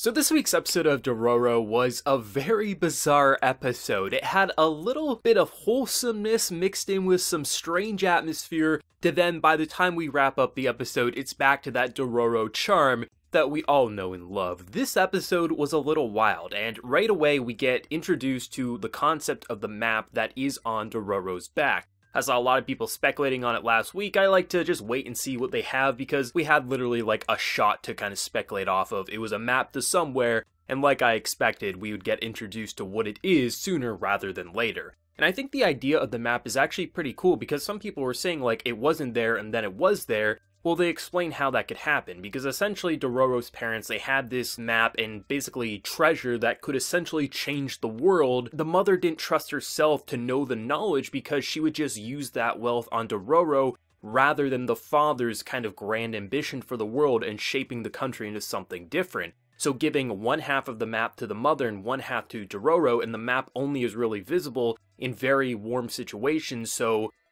So this week's episode of Dororo was a very bizarre episode. It had a little bit of wholesomeness mixed in with some strange atmosphere, to then by the time we wrap up the episode, it's back to that Dororo charm that we all know and love. This episode was a little wild, and right away we get introduced to the concept of the map that is on Dororo's back. I saw a lot of people speculating on it last week. I like to just wait and see what they have because we had literally like a shot to kind of speculate off of. It was a map to somewhere, and like I expected, we would get introduced to what it is sooner rather than later. And I think the idea of the map is actually pretty cool because some people were saying like it wasn't there and then it was there. Well, they explain how that could happen, because essentially Dororo's parents, they had this map and basically treasure that could essentially change the world. The mother didn't trust herself to know the knowledge because she would just use that wealth on Dororo rather than the father's kind of grand ambition for the world and shaping the country into something different. So giving one half of the map to the mother and one half to Dororo, and the map only is really visible in very warm situations,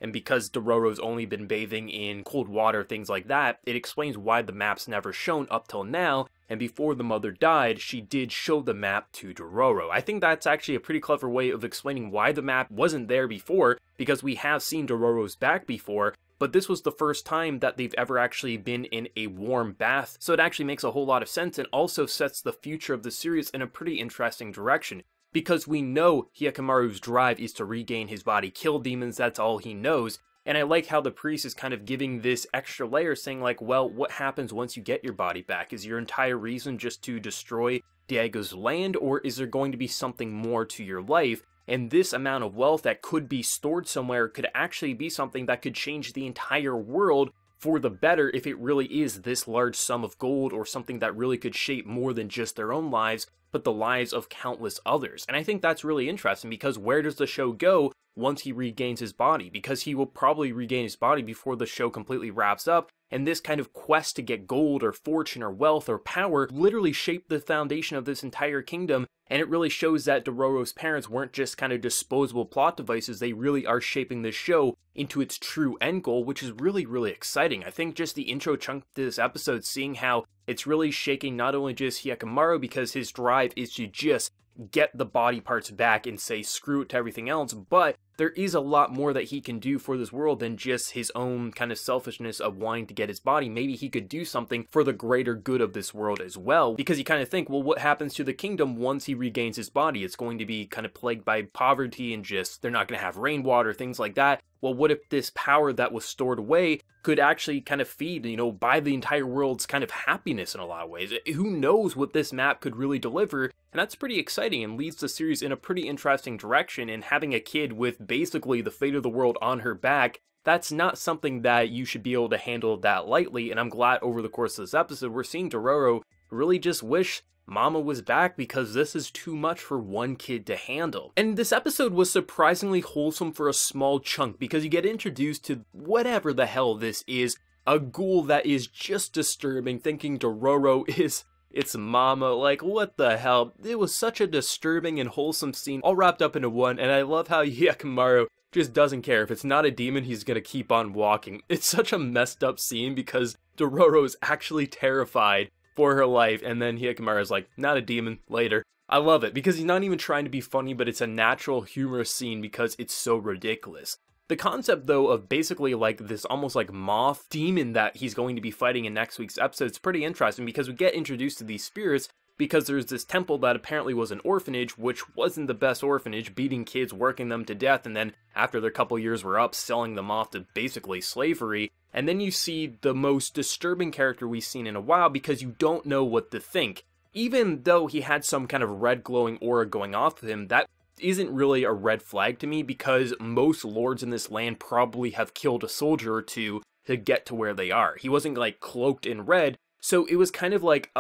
and because Dororo's only been bathing in cold water, things like that, it explains why the map's never shown up till now, and before the mother died, she did show the map to Dororo. I think that's actually a pretty clever way of explaining why the map wasn't there before, because we have seen Dororo's back before, but this was the first time that they've ever actually been in a warm bath, so it actually makes a whole lot of sense and also sets the future of the series in a pretty interesting direction. Because we know Hyakkimaru's drive is to regain his body, kill demons, that's all he knows. And I like how the priest is kind of giving this extra layer, saying like, well, what happens once you get your body back? Is your entire reason just to destroy Diego's land, or is there going to be something more to your life? And this amount of wealth that could be stored somewhere could actually be something that could change the entire world for the better if it really is this large sum of gold, or something that really could shape more than just their own lives, but the lives of countless others. And I think that's really interesting, because where does the show go once he regains his body? Because he will probably regain his body before the show completely wraps up, and this kind of quest to get gold or fortune or wealth or power literally shaped the foundation of this entire kingdom, and it really shows that Dororo's parents weren't just kind of disposable plot devices. They really are shaping this show into its true end goal, which is really, really exciting. I think just the intro chunk to this episode, seeing how it's really shaking not only just Hyakkimaru, because his drive is to just get the body parts back and say screw it to everything else, but there is a lot more that he can do for this world than just his own kind of selfishness of wanting to get his body. Maybe he could do something for the greater good of this world as well, because you kind of think, well, what happens to the kingdom once he regains his body? It's going to be kind of plagued by poverty and just, they're not going to have rainwater, things like that. Well, what if this power that was stored away could actually kind of feed, by the entire world's kind of happiness in a lot of ways? Who knows what this map could really deliver? And that's pretty exciting and leads the series in a pretty interesting direction. And having a kid with basically the fate of the world on her back, that's not something that you should be able to handle that lightly. And I'm glad over the course of this episode, we're seeing Dororo really just wish Mama was back, because this is too much for one kid to handle. And this episode was surprisingly wholesome for a small chunk, because you get introduced to whatever the hell this is, a ghoul that is just disturbing, thinking Dororo is its mama. Like, what the hell? It was such a disturbing and wholesome scene, all wrapped up into one, and I love how Hyakkimaru just doesn't care. If it's not a demon, he's gonna keep on walking. It's such a messed up scene, because Dororo is actually terrified for her life, and then Hyakkimaru is like, not a demon, later. I love it, because he's not even trying to be funny, but it's a natural, humorous scene because it's so ridiculous. The concept, though, of basically like this almost like moth demon that he's going to be fighting in next week's episode is pretty interesting, because we get introduced to these spirits because there's this temple that apparently was an orphanage, which wasn't the best orphanage, beating kids, working them to death, and then after their couple years were up, selling them off to basically slavery. And then you see the most disturbing character we've seen in a while, because you don't know what to think. Even though he had some kind of red glowing aura going off of him, that isn't really a red flag to me, because most lords in this land probably have killed a soldier or two to get to where they are. He wasn't like cloaked in red, so it was kind of like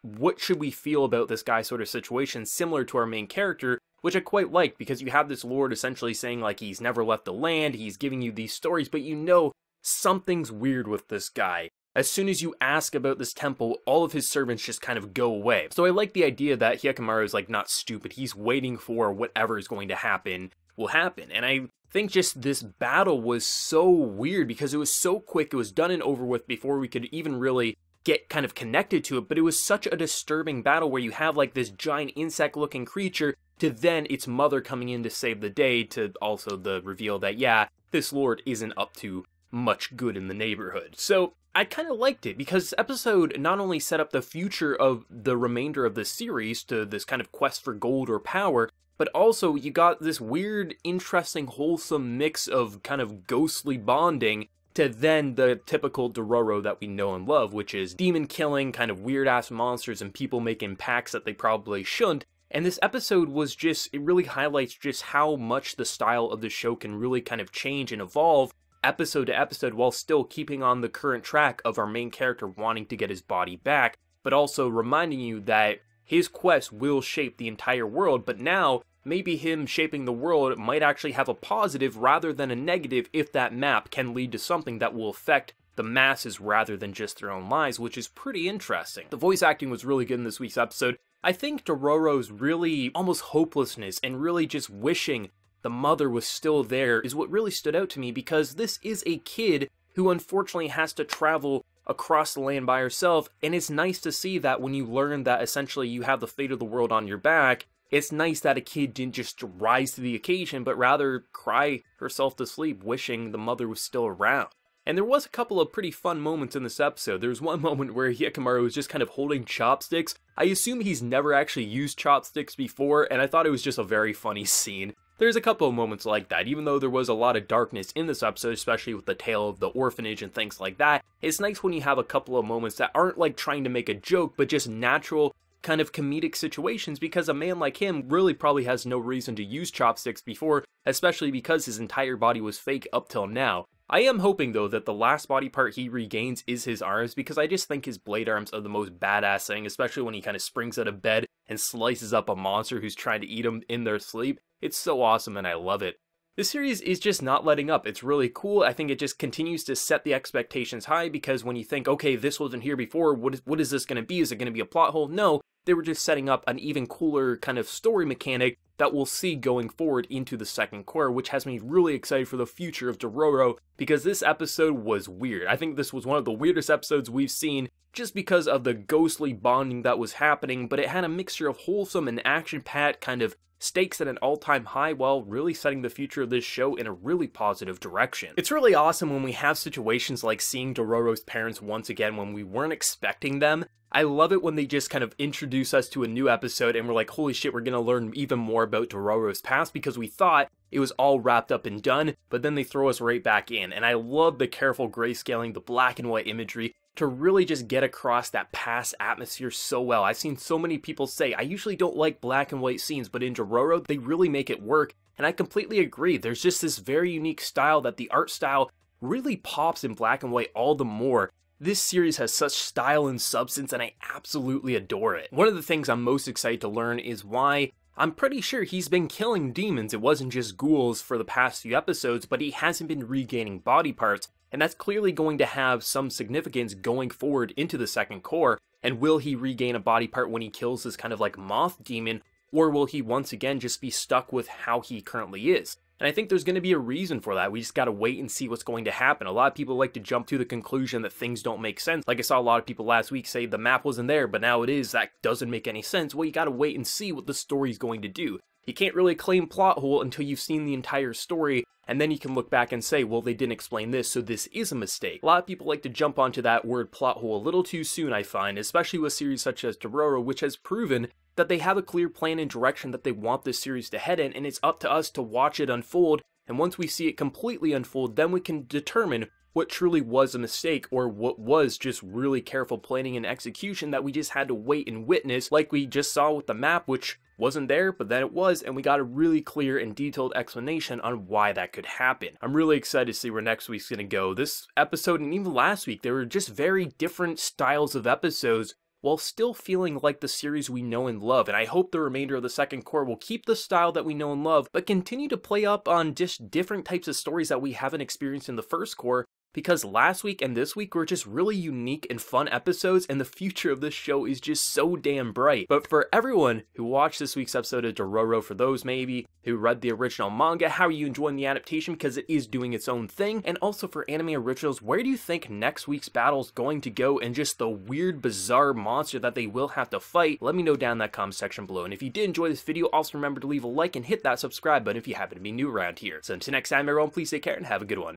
what should we feel about this guy sort of situation, similar to our main character, which I quite liked, because you have this lord essentially saying like he's never left the land, he's giving you these stories, but something's weird with this guy. As soon as you ask about this temple, all of his servants just kind of go away. So I like the idea that Hyakkimaru is like not stupid, he's waiting for whatever is going to happen will happen. And I think just this battle was so weird, because it was so quick, it was done and over with before we could even really get kind of connected to it, but it was such a disturbing battle where you have like this giant insect-looking creature to then its mother coming in to save the day, to also the reveal that, yeah, this lord isn't up to much good in the neighborhood. So I kind of liked it because this episode not only set up the future of the remainder of the series to this kind of quest for gold or power, but also you got this weird, interesting, wholesome mix of kind of ghostly bonding to then the typical Dororo that we know and love, which is demon killing, kind of weird-ass monsters and people making pacts that they probably shouldn't. And this episode was just, it really highlights just how much the style of the show can really kind of change and evolve episode to episode while still keeping on the current track of our main character wanting to get his body back, but also reminding you that his quest will shape the entire world, but now maybe him shaping the world might actually have a positive rather than a negative if that map can lead to something that will affect the masses rather than just their own lives, which is pretty interesting. The voice acting was really good in this week's episode. I think Dororo's really almost hopelessness and really just wishing the mother was still there is what really stood out to me, because this is a kid who unfortunately has to travel across the land by herself, and it's nice to see that when you learn that essentially you have the fate of the world on your back, it's nice that a kid didn't just rise to the occasion, but rather cry herself to sleep wishing the mother was still around. And there was a couple of pretty fun moments in this episode. There was one moment where Hyakkimaru was just kind of holding chopsticks. I assume he's never actually used chopsticks before, and I thought it was just a very funny scene. There's a couple of moments like that, even though there was a lot of darkness in this episode, especially with the tale of the orphanage and things like that. It's nice when you have a couple of moments that aren't like trying to make a joke, but just natural kind of comedic situations, because a man like him really probably has no reason to use chopsticks before, especially because his entire body was fake up till now. I am hoping though that the last body part he regains is his arms, because I just think his blade arms are the most badass thing, especially when he kind of springs out of bed and slices up a monster who's trying to eat him in their sleep. It's so awesome and I love it. This series is just not letting up. It's really cool. I think it just continues to set the expectations high, because when you think, okay, this wasn't here before, what is this going to be? Is it going to be a plot hole? No, they were just setting up an even cooler kind of story mechanic that we'll see going forward into the second core, which has me really excited for the future of Dororo, because this episode was weird. I think this was one of the weirdest episodes we've seen just because of the ghostly bonding that was happening, but it had a mixture of wholesome and action-packed kind of stakes at an all-time high while really setting the future of this show in a really positive direction. It's really awesome when we have situations like seeing Dororo's parents once again when we weren't expecting them. I love it when they just kind of introduce us to a new episode and we're like, holy shit, we're gonna learn even more about Dororo's past, because we thought it was all wrapped up and done, but then they throw us right back in. And I love the careful grayscaling, the black and white imagery to really just get across that past atmosphere so well. I've seen so many people say, I usually don't like black and white scenes, but in Dororo, they really make it work. And I completely agree. There's just this very unique style that the art style really pops in black and white all the more. This series has such style and substance, and I absolutely adore it. One of the things I'm most excited to learn is why I'm pretty sure he's been killing demons. It wasn't just ghouls for the past few episodes, but he hasn't been regaining body parts, and that's clearly going to have some significance going forward into the second core. And will he regain a body part when he kills this kind of like moth demon, or will he once again just be stuck with how he currently is? And I think there's going to be a reason for that. We just got to wait and see what's going to happen. A lot of people like to jump to the conclusion that things don't make sense. Like I saw a lot of people last week say the map wasn't there, but now it is. That doesn't make any sense. Well, you got to wait and see what the story's going to do. You can't really claim plot hole until you've seen the entire story, and then you can look back and say, well, they didn't explain this, so this is a mistake. A lot of people like to jump onto that word plot hole a little too soon, I find, especially with series such as Dororo, which has proven that they have a clear plan and direction that they want this series to head in, and it's up to us to watch it unfold. And once we see it completely unfold, then we can determine what truly was a mistake or what was just really careful planning and execution that we just had to wait and witness, like we just saw with the map, which wasn't there, but then it was, and we got a really clear and detailed explanation on why that could happen. I'm really excited to see where next week's gonna go. This episode, and even last week, they were just very different styles of episodes, while still feeling like the series we know and love. And I hope the remainder of the second core will keep the style that we know and love, but continue to play up on just different types of stories that we haven't experienced in the first core, because last week and this week were just really unique and fun episodes, and the future of this show is just so damn bright. But for everyone who watched this week's episode of Dororo, for those maybe who read the original manga, how are you enjoying the adaptation, because it is doing its own thing? And also for anime originals, where do you think next week's battle is going to go, and just the weird, bizarre monster that they will have to fight? Let me know down in that comment section below. And if you did enjoy this video, also remember to leave a like and hit that subscribe button if you happen to be new around here. So until next time, everyone, please take care and have a good one.